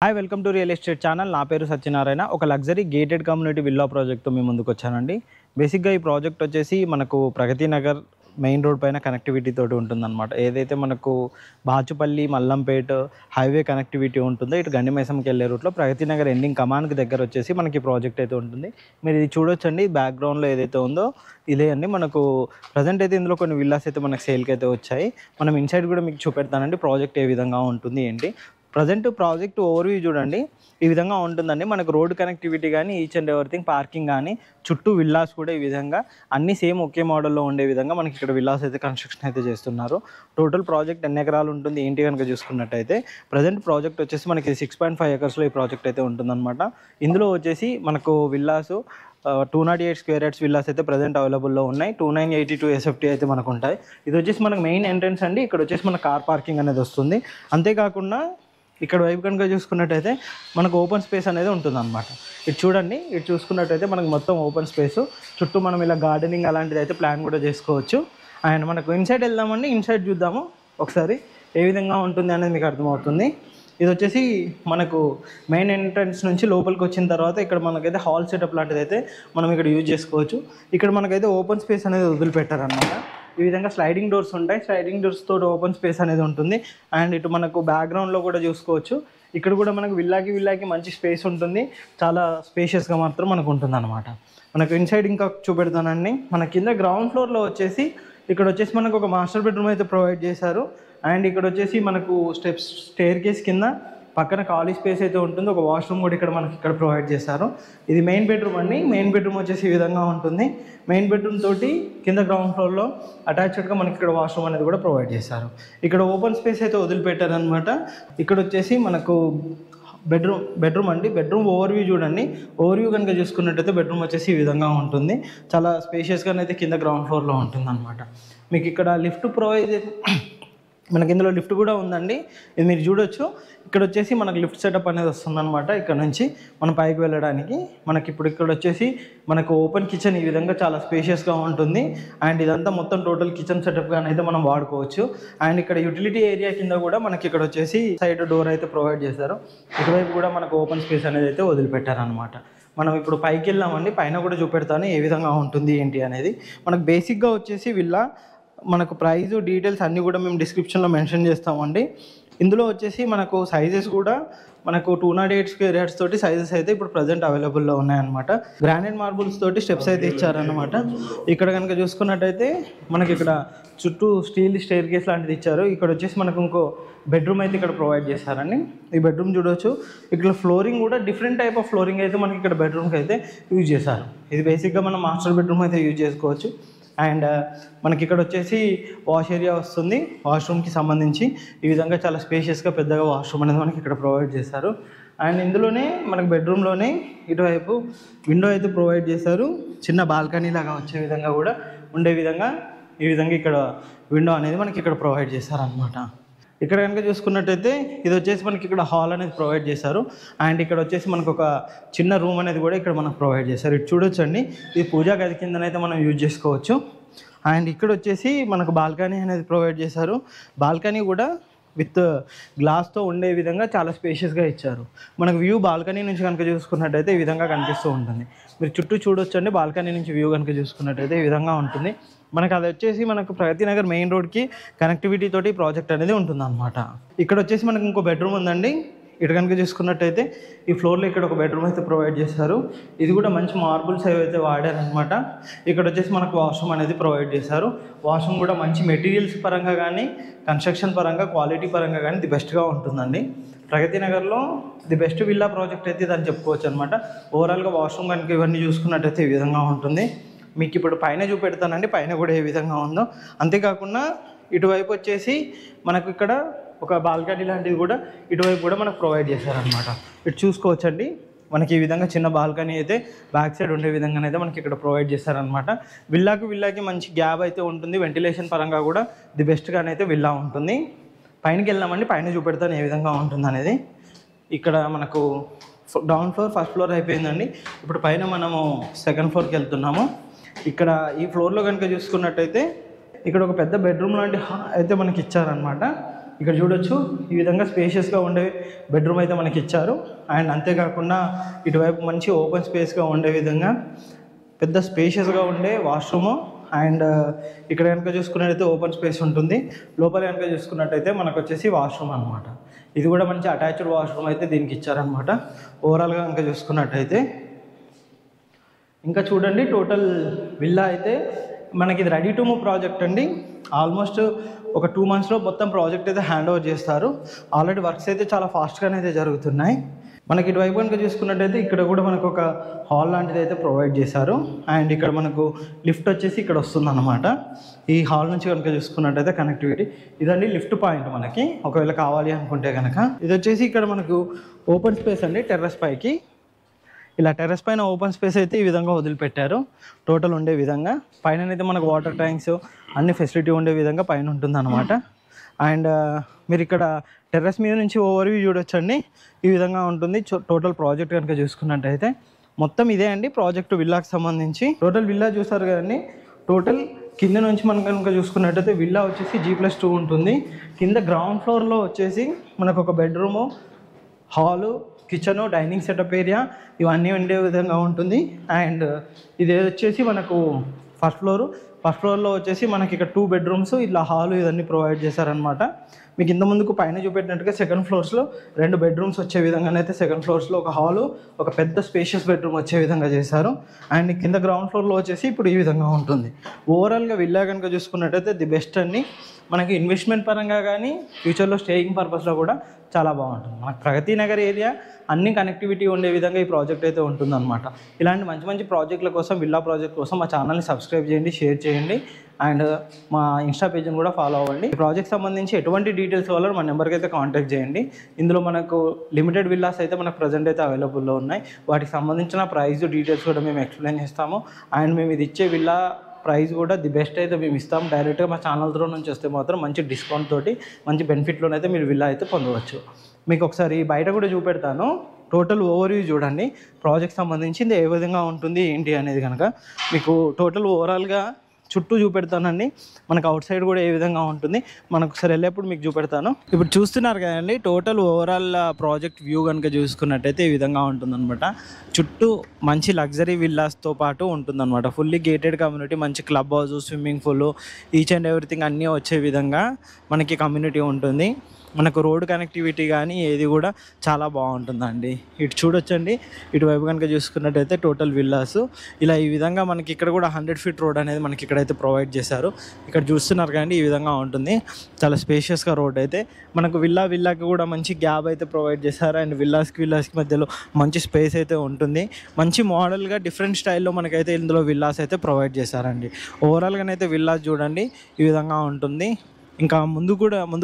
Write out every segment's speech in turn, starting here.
Hi welcome to real estate channel. నా పేరు సత్యనారాయణ. ఒక లగ్జరీ గేటెడ్ కమ్యూనిటీ విల్లా ప్రాజెక్ట్తో మీ ముందుకు వచ్చానండి. బేసిక్గా ఈ ప్రాజెక్ట్ వచ్చేసి మనకు ప్రగతి నగర్ మెయిన్ రోడ్ పైన కనెక్టివిటీ తోటి ఉంటుందన్నమాట. ఏదైతే మనకు బాచుపల్లి మల్లంపేట హైవే కనెక్టివిటీ ఉంటుందో ఇటు గండిమైసంకి వెళ్ళే రూట్లో ప్రగతి నగర్ ఎండింగ్ కమాన్కి దగ్గర వచ్చేసి మనకి ప్రాజెక్ట్ అయితే ఉంటుంది. మీరు ఇది చూడొచ్చండి, బ్యాక్గ్రౌండ్లో ఏదైతే ఉందో ఇదే అండి. మనకు ప్రజెంట్ అయితే ఇందులో కొన్ని విల్లాస్ అయితే మనకు సేల్కి అయితే వచ్చాయి. మనం ఇన్సైడ్ కూడా మీకు చూపెడతానండి ప్రాజెక్ట్ ఏ విధంగా ఉంటుంది ఏంటి. ప్రజెంట్ ప్రాజెక్ట్ ఓవర్వ్యూ చూడండి, ఈ విధంగా ఉంటుందండి. మనకు రోడ్ కనెక్టివిటీ కానీ ఈచ్ అండ్ ఎవ్రీథింగ్, పార్కింగ్ కానీ చుట్టూ విల్లాస్ కూడా ఈ విధంగా అన్నీ సేమ్ ఒకే మోడల్లో ఉండే విధంగా మనకి ఇక్కడ విల్లాస్ అయితే కన్స్ట్రక్షన్ అయితే చేస్తున్నారు. టోటల్ ప్రాజెక్ట్ ఎన్ని ఎకరాలు ఉంటుంది ఏంటి కనుక చూసుకున్నట్టయితే ప్రజెంట్ ప్రాజెక్ట్ వచ్చేసి మనకి 6.5 acres ఈ ప్రాజెక్ట్ అయితే ఉంటుందన్నమాట. ఇందులో వచ్చేసి మనకు విల్లాస్ 208 square yards విల్లాస్ అయితే ప్రజెంట్ అవైలబుల్లో ఉన్నాయి. 2982 SFT అయితే మనకు ఉంటాయి. ఇది వచ్చేసి మనకు మెయిన్ ఎంట్రన్స్ అండి. ఇక్కడ వచ్చేసి మన కార్ పార్కింగ్ అనేది వస్తుంది. అంతేకాకుండా ఇక్కడ వైపు కనుక చూసుకున్నట్టయితే మనకు ఓపెన్ స్పేస్ అనేది ఉంటుంది అనమాట. ఇటు చూడండి, ఇటు చూసుకున్నట్టయితే మనకు మొత్తం ఓపెన్ స్పేస్, చుట్టూ మనం ఇలా గార్డెనింగ్ అలాంటిది అయితే ప్లాన్ కూడా చేసుకోవచ్చు. అండ్ మనకు ఇన్సైడ్ వెళ్దామండి, ఇన్సైడ్ చూద్దాము ఒకసారి ఏ విధంగా ఉంటుంది అనేది మీకు అర్థమవుతుంది. ఇది వచ్చేసి మనకు మెయిన్ ఎంట్రన్స్ నుంచి లోపలికి వచ్చిన తర్వాత ఇక్కడ మనకైతే హాల్ సెటప్ లాంటిది అయితే మనం ఇక్కడ యూజ్ చేసుకోవచ్చు. ఇక్కడ మనకైతే ఓపెన్ స్పేస్ అనేది వదిలిపెట్టారనమాట. ఈ విధంగా స్లైడింగ్ డోర్స్ ఉంటాయి. స్లైడింగ్ డోర్స్ తోటి ఓపెన్ స్పేస్ అనేది ఉంటుంది. అండ్ ఇటు మనకు బ్యాక్గ్రౌండ్లో కూడా చూసుకోవచ్చు. ఇక్కడ కూడా మనకు విల్లాకి మంచి స్పేస్ ఉంటుంది. చాలా స్పేషియస్గా మాత్రం మనకు ఉంటుంది అనమాట. మనకు ఇన్సైడ్ ఇంకా చూపెడతానండి. మన కింద గ్రౌండ్ ఫ్లోర్లో వచ్చేసి ఇక్కడ వచ్చేసి మనకు ఒక మాస్టర్ బెడ్రూమ్ అయితే ప్రొవైడ్ చేశారు. అండ్ ఇక్కడ వచ్చేసి మనకు స్టేర్ కేస్ కింద పక్కన ఖాళీ స్పేస్ అయితే ఉంటుంది. ఒక వాష్రూమ్ కూడా ఇక్కడ మనకి ఇక్కడ ప్రొవైడ్ చేశారు. ఇది మెయిన్ బెడ్రూమ్ అండి. మెయిన్ బెడ్రూమ్ వచ్చేసి ఈ విధంగా ఉంటుంది. మెయిన్ బెడ్రూమ్ తోటి కింద గ్రౌండ్ ఫ్లోర్లో అటాచ్డ్గా మనకి ఇక్కడ వాష్రూమ్ అనేది కూడా ప్రొవైడ్ చేశారు. ఇక్కడ ఓపెన్ స్పేస్ అయితే వదిలిపెట్టారనమాట. ఇక్కడ వచ్చేసి మనకు బెడ్రూమ్ అండి. బెడ్రూమ్ ఓవర్వ్యూ చూడండి. ఓవర్వ్యూ కనుక చూసుకున్నట్టయితే బెడ్రూమ్ వచ్చేసి ఈ విధంగా ఉంటుంది. చాలా స్పేషియస్గా అయితే కింద గ్రౌండ్ ఫ్లోర్లో ఉంటుంది అనమాట. మీకు ఇక్కడ లిఫ్ట్ ప్రొవైడ్ మనకి ఇందులో లిఫ్ట్ కూడా ఉందండి. ఇది మీరు చూడొచ్చు. ఇక్కడ వచ్చేసి మనకు లిఫ్ట్ సెటప్ అనేది వస్తుందన్నమాట. ఇక్కడ నుంచి మనం పైకి వెళ్ళడానికి మనకి ఇప్పుడు ఇక్కడ వచ్చేసి మనకు ఓపెన్ కిచెన్ ఈ విధంగా చాలా స్పేషియస్గా ఉంటుంది. అండ్ ఇదంతా మొత్తం టోటల్ కిచెన్ సెటప్గా అయితే మనం వాడుకోవచ్చు. అండ్ ఇక్కడ యూటిలిటీ ఏరియా కింద కూడా మనకి ఇక్కడ వచ్చేసి సైడ్ డోర్ అయితే ప్రొవైడ్ చేశారు. ఇటువైపు కూడా మనకు ఓపెన్ స్పేస్ అనేది అయితే వదిలిపెట్టారనమాట. మనం ఇప్పుడు పైకి వెళ్ళామండి. పైన కూడా చూపెడతాను ఏ విధంగా ఉంటుంది ఏంటి అనేది. మనకు బేసిక్గా వచ్చేసి విల్లా మనకు ప్రైస్ డీటెయిల్స్ అన్నీ కూడా మేము డిస్క్రిప్షన్లో మెన్షన్ చేస్తామండి. ఇందులో వచ్చేసి మనకు సైజెస్ కూడా మనకు 208 square yards తోటి సైజెస్ అయితే ఇప్పుడు ప్రజెంట్ అవైలబుల్లో ఉన్నాయన్నమాట. గ్రానైట్ మార్బుల్స్ తోటి స్టెప్స్ అయితే ఇచ్చారనమాట. ఇక్కడ కనుక చూసుకున్నట్టయితే మనకి ఇక్కడ చుట్టూ స్టీల్ స్టేర్ కేస్ లాంటిది ఇచ్చారు. ఇక్కడ వచ్చేసి మనకు ఇంకో బెడ్రూమ్ అయితే ఇక్కడ ప్రొవైడ్ చేశారండి. ఈ బెడ్రూమ్ చూడవచ్చు. ఇక్కడ ఫ్లోరింగ్ కూడా డిఫరెంట్ టైప్ ఆఫ్ ఫ్లోరింగ్ అయితే మనకి ఇక్కడ బెడ్రూమ్కి అయితే యూజ్ చేశారు. ఇది బేసిక్గా మనం మాస్టర్ బెడ్రూమ్ అయితే యూజ్ చేసుకోవచ్చు. అండ్ మనకి ఇక్కడ వచ్చేసి వాష్ ఏరియా వస్తుంది. వాష్రూమ్కి సంబంధించి ఈ విధంగా చాలా స్పేషియస్గా పెద్దగా వాష్రూమ్ అనేది మనకి ఇక్కడ ప్రొవైడ్ చేశారు. అండ్ ఇందులోనే మనకి బెడ్రూమ్లోనే ఇటువైపు విండో అయితే ప్రొవైడ్ చేశారు. చిన్న బాల్కనీ లాగా వచ్చే విధంగా కూడా ఉండే విధంగా ఈ విధంగా ఇక్కడ విండో అనేది మనకి ఇక్కడ ప్రొవైడ్ చేశారనమాట. ఇక్కడ కనుక చూసుకున్నట్టయితే ఇది వచ్చేసి మనకి ఇక్కడ హాల్ అనేది ప్రొవైడ్ చేశారు. అండ్ ఇక్కడ వచ్చేసి మనకు ఒక చిన్న రూమ్ అనేది కూడా ఇక్కడ మనకు ప్రొవైడ్ చేశారు. ఇటు చూడొచ్చండి. ఇది పూజా గది కిందనైతే మనం యూజ్ చేసుకోవచ్చు. అండ్ ఇక్కడ వచ్చేసి మనకు బాల్కనీ అనేది ప్రొవైడ్ చేశారు. బాల్కనీ కూడా విత్ గ్లాస్తో ఉండే విధంగా చాలా స్పేషియస్గా ఇచ్చారు. మనకు వ్యూ బాల్కనీ నుంచి కనుక చూసుకున్నట్టయితే ఈ విధంగా కనిపిస్తూ ఉంటుంది. మీరు చుట్టూ చూడొచ్చండి. బాల్కనీ నుంచి వ్యూ కనుక చూసుకున్నట్టయితే ఈ విధంగా ఉంటుంది. మనకు అది వచ్చేసి మనకు ప్రగతి నగర్ మెయిన్ రోడ్కి కనెక్టివిటీ తోటి ప్రాజెక్ట్ అనేది ఉంటుందన్నమాట. ఇక్కడ వచ్చేసి మనకు ఇంకో బెడ్రూమ్ ఉందండి. ఇటు కనుక చూసుకున్నట్టయితే ఈ ఫ్లోర్లో ఇక్కడ ఒక బెడ్రూమ్ అయితే ప్రొవైడ్ చేశారు. ఇది కూడా మంచి మార్బుల్స్ ఏవైతే వాడారనమాట. ఇక్కడ వచ్చేసి మనకు వాష్రూమ్ అనేది ప్రొవైడ్ చేశారు. వాష్రూమ్ కూడా మంచి మెటీరియల్స్ పరంగా కానీ కన్స్ట్రక్షన్ పరంగా క్వాలిటీ పరంగా కానీ ది బెస్ట్గా ఉంటుందండి. ప్రగతి నగర్లో ది బెస్ట్ విల్లా ప్రాజెక్ట్ అయితే దాన్ని చెప్పుకోవచ్చు అనమాట. ఓవరాల్గా వాష్రూమ్ కనుక ఇవన్నీ చూసుకున్నట్టయితే ఈ విధంగా ఉంటుంది. మీకు ఇప్పుడు పైన చూపెడతానండి, పైన కూడా ఏ విధంగా ఉందో. అంతేకాకుండా ఇటువైపు వచ్చేసి మనకు ఇక్కడ ఒక బాల్కనీ లాంటిది కూడా ఇటువైపు కూడా మనకు ప్రొవైడ్ చేశారనమాట. ఇటు చూసుకోవచ్చండి. మనకి ఈ విధంగా చిన్న బాల్కనీ అయితే బ్యాక్ సైడ్ ఉండే విధంగానైతే మనకి ఇక్కడ ప్రొవైడ్ చేశారనమాట. విల్లాకి మంచి గ్యాప్ అయితే ఉంటుంది. వెంటిలేషన్ పరంగా కూడా ది బెస్ట్గానైతే విల్లా ఉంటుంది. పైనకి వెళ్దామండి. పైన చూపెడతాను ఏ విధంగా ఉంటుంది అనేది. ఇక్కడ మనకు గ్రౌండ్ ఫ్లోర్ ఫస్ట్ ఫ్లోర్ అయిపోయిందండి. ఇప్పుడు పైన మనము సెకండ్ ఫ్లోర్కి వెళ్తున్నాము. ఇక్కడ ఈ ఫ్లోర్లో కనుక చూసుకున్నట్టయితే ఇక్కడ ఒక పెద్ద బెడ్రూమ్ లాంటి అయితే మనకి ఇచ్చారనమాట. ఇక్కడ చూడొచ్చు ఈ విధంగా స్పేషియస్గా ఉండే బెడ్రూమ్ అయితే మనకి ఇచ్చారు. అండ్ అంతేకాకుండా ఇటువైపు మంచి ఓపెన్ స్పేస్గా ఉండే విధంగా పెద్ద స్పేషియస్గా ఉండే వాష్రూము. అండ్ ఇక్కడ కనుక చూసుకున్నట్టయితే ఓపెన్ స్పేస్ ఉంటుంది. లోపల కనుక చూసుకున్నట్టయితే మనకు వచ్చేసి వాష్రూమ్ అనమాట. ఇది కూడా మంచి అటాచ్డ్ వాష్రూమ్ అయితే దీనికి ఇచ్చారనమాట. ఓవరాల్గా కనుక చూసుకున్నట్టయితే ఇంకా చూడండి, టోటల్ విల్లా అయితే మనకి ఇది రెడీ టు మూవ్ ప్రాజెక్ట్ అండి. ఆల్మోస్ట్ ఒక 2 monthsలో మొత్తం ప్రాజెక్ట్ అయితే హ్యాండ్ ఓవర్ చేస్తారు. ఆల్రెడీ వర్క్స్ అయితే చాలా ఫాస్ట్గానే అయితే జరుగుతున్నాయి. మనకి ఇటువైపు కనుక చూసుకున్నట్టయితే ఇక్కడ కూడా మనకు ఒక హాల్ లాంటిది అయితే ప్రొవైడ్ చేశారు. అండ్ ఇక్కడ మనకు లిఫ్ట్ వచ్చేసి ఇక్కడ వస్తుందన్నమాట. ఈ హాల్ నుంచి కనుక చూసుకున్నట్టయితే కనెక్టివిటీ ఇదండి లిఫ్ట్ పాయింట్ మనకి ఒకవేళ కావాలి అనుకుంటే కనుక. ఇది వచ్చేసి ఇక్కడ మనకు ఓపెన్ స్పేస్ అండి, టెర్రస్ పైకి. ఇలా టెర్రస్ పైన ఓపెన్ స్పేస్ అయితే ఈ విధంగా వదిలిపెట్టారు టోటల్ ఉండే విధంగా. పైన అయితే మనకు వాటర్ ట్యాంక్స్ అన్ని ఫెసిలిటీ ఉండే విధంగా పైన ఉంటుంది అనమాట. అండ్ మీరు ఇక్కడ టెర్రస్ మీద నుంచి ఓవర్వ్యూ చూడొచ్చండి, ఈ విధంగా ఉంటుంది. టోటల్ ప్రాజెక్ట్ కనుక చూసుకున్నట్టయితే మొత్తం ఇదే అండి ప్రాజెక్ట్ విల్లాకి సంబంధించి. టోటల్ విల్లా చూసారు కదండి. టోటల్ కింద నుంచి మనం కనుక చూసుకున్నట్టయితే విల్లా వచ్చేసి G+2 ఉంటుంది. కింద గ్రౌండ్ ఫ్లోర్లో వచ్చేసి మనకు ఒక bedroom, hall, kitchen, dining setup area ఇవన్నీ ఉండే విధంగా ఉంటుంది. అండ్ ఇది వచ్చేసి మనకు ఫస్ట్ ఫ్లోర్లో వచ్చేసి మనకి ఇక్కడ 2 bedrooms, ఇలా హాలు ఇవన్నీ ప్రొవైడ్ చేశారనమాట. మీకు ఇంత ముందుకు పైన చూపెట్టినట్టుగా సెకండ్ ఫ్లోర్స్లో 2 bedrooms వచ్చే విధంగానైతే సెకండ్ ఫ్లోర్స్లో ఒక హాలు, ఒక పెద్ద స్పేషియస్ బెడ్రూమ్ వచ్చే విధంగా చేశారు. అండ్ కింద గ్రౌండ్ ఫ్లోర్లో వచ్చేసి ఇప్పుడు ఈ విధంగా ఉంటుంది. ఓవరాల్గా విల్లా కనుక చూసుకున్నట్టయితే ది బెస్ట్ అండి. మనకి ఇన్వెస్ట్మెంట్ పరంగా కానీ ఫ్యూచర్లో స్టేయింగ్ పర్పస్లో కూడా చాలా బాగుంటుంది. మనకు ప్రగతి నగర్ ఏరియా అన్ని కనెక్టివిటీ ఉండే విధంగా ఈ ప్రాజెక్ట్ అయితే ఉంటుందన్నమాట. ఇలాంటి మంచి మంచి ప్రాజెక్టుల కోసం, విల్లా ప్రాజెక్ట్ కోసం మా ఛానల్ని సబ్స్క్రైబ్ చేయండి, షేర్ చేయండి. అండ్ మా ఇన్స్టా పేజ్ని కూడా ఫాలో అవ్వండి. ఈ ప్రాజెక్ట్ సంబంధించి ఎటువంటి డీటెయిల్స్ కావాలో మా నెంబర్కి అయితే కాంటాక్ట్ చేయండి. ఇందులో మనకు లిమిటెడ్ విల్లాస్ అయితే మనకు ప్రజెంట్ అయితే అవైలబుల్లో ఉన్నాయి. వాటికి సంబంధించిన ప్రైస్ డీటెయిల్స్ కూడా మేము ఎక్స్ప్లెయిన్ చేస్తాము. అండ్ మేము ఇది ఇచ్చే విల్లా ప్రైస్ కూడా ది బెస్ట్ అయితే మేము ఇస్తాం. డైరెక్ట్గా మా ఛానల్ త్రూ నుంచి వస్తే మాత్రం మంచి డిస్కౌంట్ తోటి మంచి బెనిఫిట్లోనైతే మీరు విల్లా అయితే పొందవచ్చు. మీకు ఒకసారి బయట కూడా చూపెడతాను. టోటల్ ఓవర్వ్యూ చూడండి ప్రాజెక్ట్ సంబంధించింది ఏ విధంగా ఉంటుంది ఏంటి అనేది కనుక మీకు టోటల్ ఓవరాల్గా చుట్టూ చూపెడతానండి. మనకు అవుట్ సైడ్ కూడా ఏ విధంగా ఉంటుంది మనకు ఒకసారి వెళ్ళేప్పుడు మీకు చూపెడతాను. ఇప్పుడు చూస్తున్నారు కదండి, టోటల్ ఓవరాల్ ప్రాజెక్ట్ వ్యూ కనుక చూసుకున్నట్టయితే ఈ విధంగా ఉంటుందన్నమాట. చుట్టూ మంచి లగ్జరీ విల్లాస్తో పాటు ఉంటుందన్నమాట. ఫుల్లీ గేటెడ్ కమ్యూనిటీ, మంచి club house, swimming pool, each and everything అన్నీ వచ్చే విధంగా మనకి కమ్యూనిటీ ఉంటుంది. మనకు రోడ్ కనెక్టివిటీ కానీ ఏది కూడా చాలా బాగుంటుందండి. ఇటు చూడొచ్చండి, ఇటువైపు కనుక చూసుకున్నట్టయితే టోటల్ విల్లాస్ ఇలా ఈ విధంగా మనకి ఇక్కడ కూడా 100 feet రోడ్ అనేది మనకి ఇక్కడైతే ప్రొవైడ్ చేశారు. ఇక్కడ చూస్తున్నారు కానీ ఈ విధంగా ఉంటుంది. చాలా స్పేషియస్గా రోడ్ అయితే మనకు విల్లాకి కూడా మంచి గ్యాప్ అయితే ప్రొవైడ్ చేశారు. అండ్ విల్లాస్కి మధ్యలో మంచి స్పేస్ అయితే ఉంటుంది. మంచి మోడల్గా డిఫరెంట్ స్టైల్లో మనకైతే ఇందులో విల్లాస్ అయితే ప్రొవైడ్ చేశారండి. ఓవరాల్గానైతే విల్లాస్ చూడండి ఈ విధంగా ఉంటుంది. ఇంకా ముందు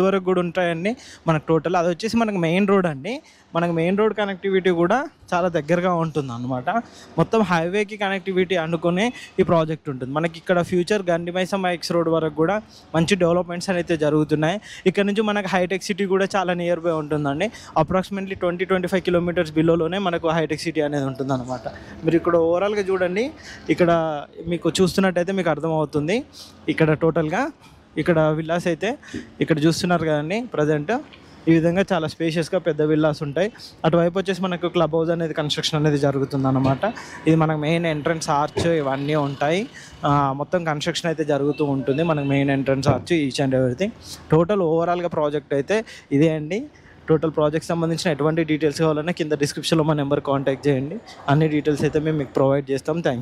వరకు కూడా ఉంటాయండి మనకు టోటల్. అది వచ్చేసి మనకు మెయిన్ రోడ్ అండి. మనకు మెయిన్ రోడ్ కనెక్టివిటీ కూడా చాలా దగ్గరగా ఉంటుంది అనమాట. మొత్తం హైవేకి కనెక్టివిటీ అనుకునే ఈ ప్రాజెక్ట్ ఉంటుంది. మనకి ఇక్కడ ఫ్యూచర్ గండిమైసమ్మ ఎక్స్ రోడ్ వరకు కూడా మంచి డెవలప్మెంట్స్ అయితే జరుగుతున్నాయి. ఇక్కడ నుంచి మనకు హైటెక్ సిటీ కూడా చాలా నియర్ బై ఉంటుందండి. అప్రాక్సిమేట్లీ 20-25 kilometers బిలోలోనే మనకు హైటెక్ సిటీ అనేది ఉంటుంది అనమాట. మీరు ఇక్కడ ఓవరాల్గా చూడండి, ఇక్కడ మీకు చూస్తున్నట్టయితే మీకు అర్థమవుతుంది. ఇక్కడ టోటల్గా ఇక్కడ విల్లాస్ అయితే ఇక్కడ చూస్తున్నారు కదండి. ప్రజెంట్ ఈ విధంగా చాలా స్పేషియస్గా పెద్ద విల్లాస్ ఉంటాయి. అటువైపు వచ్చేసి మనకు క్లబ్ హౌస్ అనేది కన్స్ట్రక్షన్ అనేది జరుగుతుంది అనమాట. ఇది మనకు మెయిన్ ఎంట్రన్స్ ఆర్చ్ ఇవన్నీ ఉంటాయి. మొత్తం కన్స్ట్రక్షన్ అయితే జరుగుతూ ఉంటుంది. మనకు main entrance arch each and everything. Total ఓవరాల్గా ప్రాజెక్ట్ అయితే ఇదే అండి. టోటల్ ప్రాజెక్ట్ సంబంధించిన ఎటువంటి డీటెయిల్స్ కావాలన్నా కింద డిస్క్రిప్షన్లో మా నెంబర్ కాంటాక్ట్ చేయండి. అన్ని డీటెయిల్స్ అయితే మేము మీకు ప్రొవైడ్ చేస్తాం. Thank you.